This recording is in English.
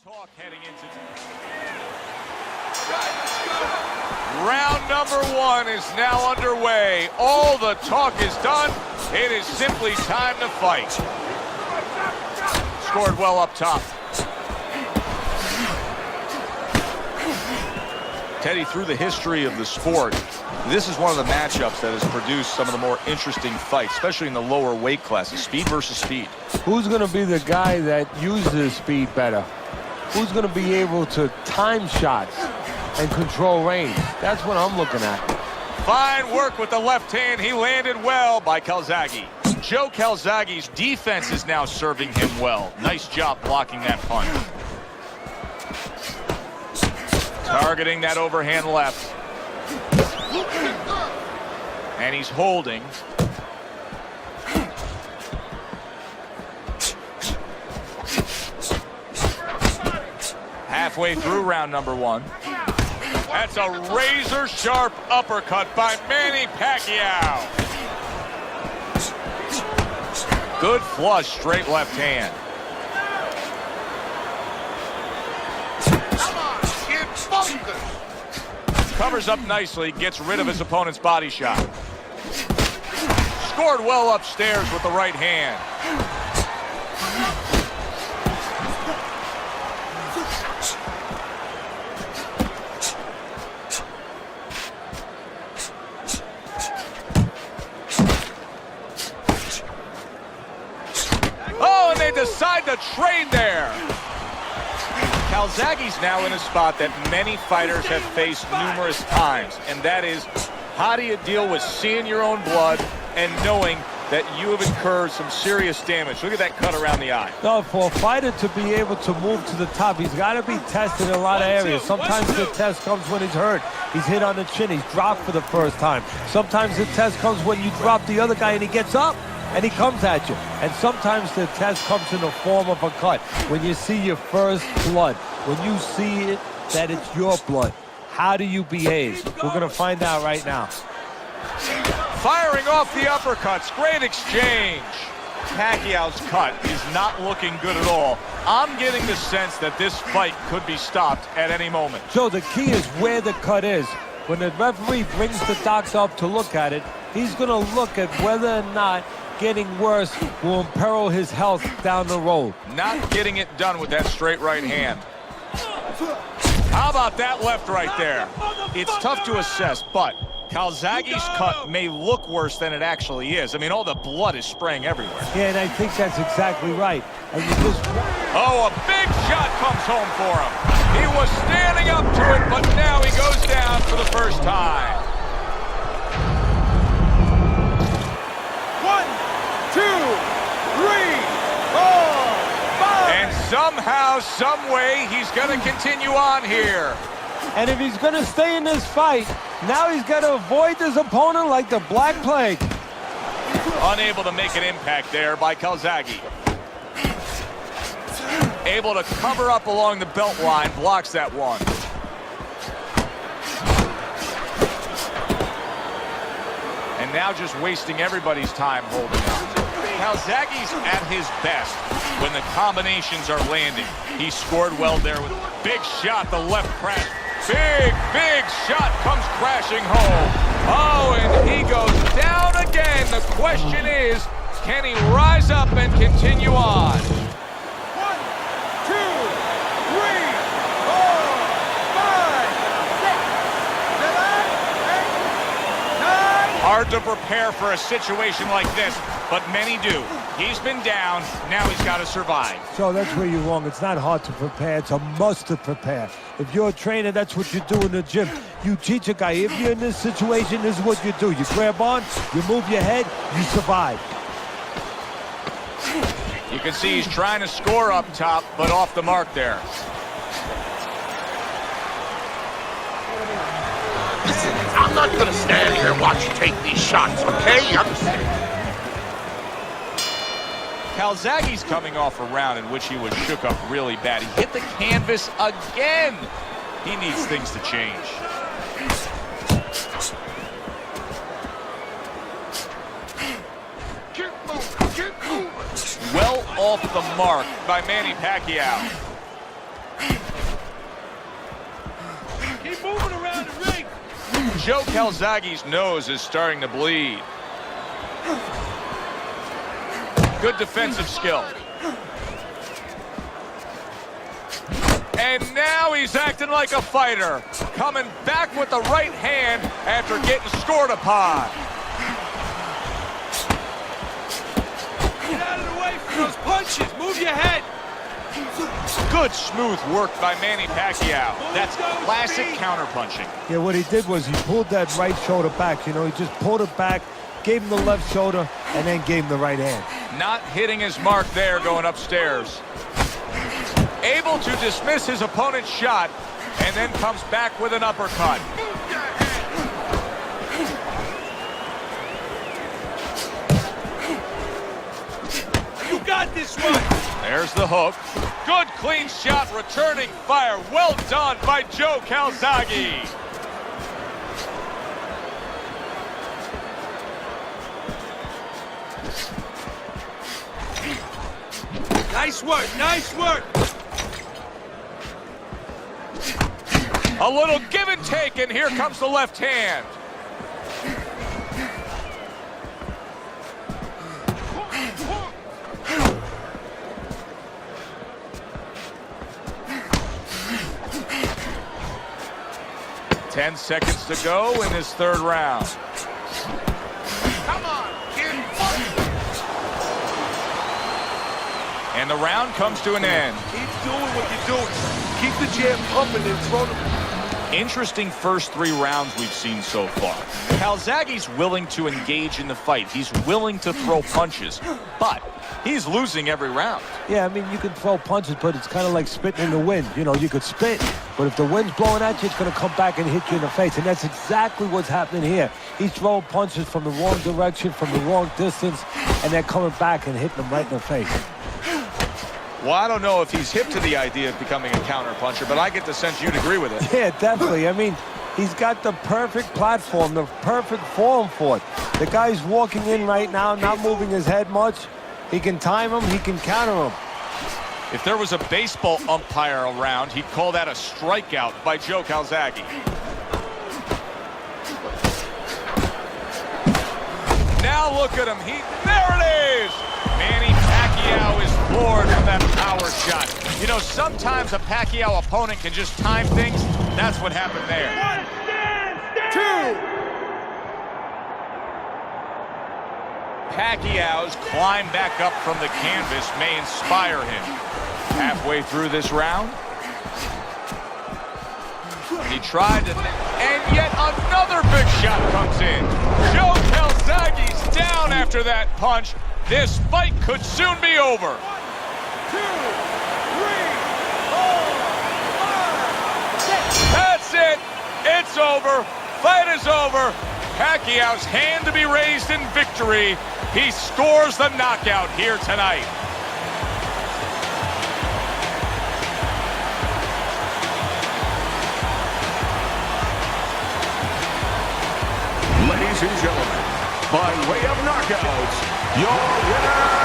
talk heading into round number one is now underway. All the talk is done. It is simply time to fight. Scored well up top. Teddy, through the history of the sport, this is one of the matchups that has produced some of the more interesting fights, especially in the lower weight classes, speed versus speed. Who's going to be the guy that uses speed better? Who's going to be able to time shots and control range? That's what I'm looking at. Fine work with the left hand. He landed well by Calzaghe. Joe Calzaghe's defense is now serving him well. Nice job blocking that punch. Targeting that overhand left. And he's holding. Halfway through round number one. That's a razor-sharp uppercut by Manny Pacquiao. Good flush, straight left hand. Covers up nicely, gets rid of his opponent's body shot. Scored well upstairs with the right hand. Oh, and they decide to trade there. Calzaghe's now in a spot that many fighters have faced numerous times, and that is, how do you deal with seeing your own blood and knowing that you have incurred some serious damage? Look at that cut around the eye. No, for a fighter to be able to move to the top, he's got to be tested in a lot of areas. Sometimes the test comes when he's hurt. He's hit on the chin. He's dropped for the first time. Sometimes the test comes when you drop the other guy and he gets up and he comes at you. And sometimes the test comes in the form of a cut. When you see your first blood, when you see it, that it's your blood, how do you behave? We're going to find out right now. Firing off the uppercuts. Great exchange. Pacquiao's cut is not looking good at all. I'm getting the sense that this fight could be stopped at any moment. So the key is where the cut is. When the referee brings the doctor up to look at it, he's going to look at whether or not getting worse will imperil his health down the road. Not getting it done with that straight right hand. How about that left right there? It's tough to assess, but Calzaghe's cut may look worse than it actually is. I mean, all the blood is spraying everywhere. Yeah, and I think that's exactly right. And you just... Oh, a big shot comes home for him. He was standing up to it, but now he goes down for the first time. 1, 2, 3, 4, 5. And somehow, some way, he's going to continue on here. And if he's going to stay in this fight, now he's got to avoid his opponent like the Black Plague. Unable to make an impact there by Calzaghe. Able to cover up along the belt line, blocks that one. And now just wasting everybody's time holding on. Calzaghe's at his best when the combinations are landing. He scored well there with a big shot, the left crash. Big shot comes crashing home. Oh, and he goes down again. The question is, can he rise up and continue on? 1, 2, 3, 4, 5, 6, 7, 8, 9. Hard to prepare for a situation like this, but many do. He's been down, now he's got to survive. So that's where you're wrong. It's not hard to prepare, it's a must to prepare. If you're a trainer, that's what you do in the gym. You teach a guy, if you're in this situation, this is what you do. You grab on, you move your head, you survive. You can see he's trying to score up top, but off the mark there. Listen, I'm not going to stand here and watch you take these shots, okay? You understand? Calzaghe's coming off a round in which he was shook up really bad. He hit the canvas again. He needs things to change. Well off the mark by Manny Pacquiao. Joe Calzaghe's nose is starting to bleed. Good defensive skill. And now he's acting like a fighter. Coming back with the right hand after getting scored upon. Get out of the way for those punches. Move your head. Good smooth work by Manny Pacquiao. That's classic counterpunching. Yeah, what he did was he pulled that right shoulder back. You know, he just pulled it back, gave him the left shoulder, and then gave him the right hand. Not hitting his mark there going upstairs. Able to dismiss his opponent's shot, and then comes back with an uppercut. You got this one. There's the hook. Good clean shot, returning fire. Well done by Joe Calzaghe. Nice work, nice work. A little give and take, and here comes the left hand. Ten seconds to go in this third round. Come on, kid. And the round comes to an end. Keep doing what you're doing. Keep the jab pumping and throw them. Interesting first 3 rounds we've seen so far. Calzaghe's willing to engage in the fight. He's willing to throw punches, but he's losing every round. Yeah, I mean, you can throw punches, but it's kind of like spitting in the wind. You know, you could spit, but if the wind's blowing at you, it's going to come back and hit you in the face. And that's exactly what's happening here. He's throwing punches from the wrong direction, from the wrong distance, and they're coming back and hitting him right in the face. Well, I don't know if he's hip to the idea of becoming a counterpuncher, but I get the sense you'd agree with it. Yeah, definitely. I mean, he's got the perfect platform, the perfect form for it. The guy's walking in right now, not moving his head much. He can time him, he can counter him. If there was a baseball umpire around, he'd call that a strikeout by Joe Calzaghe. Now look at him. There it is! Manny Pacquiao is floored with that power shot. You know, sometimes a Pacquiao opponent can just time things. That's what happened there. 2. Pacquiao's climb back up from the canvas may inspire him. Halfway through this round, he tried to, and yet another big shot comes in. Joe Calzaghe's down after that punch. This fight could soon be over. 1, 2, 3, 4, 5, 6. That's it. It's over. Fight is over. Pacquiao's hand to be raised in victory. He scores the knockout here tonight. Ladies and gentlemen, by way of knockouts, your winner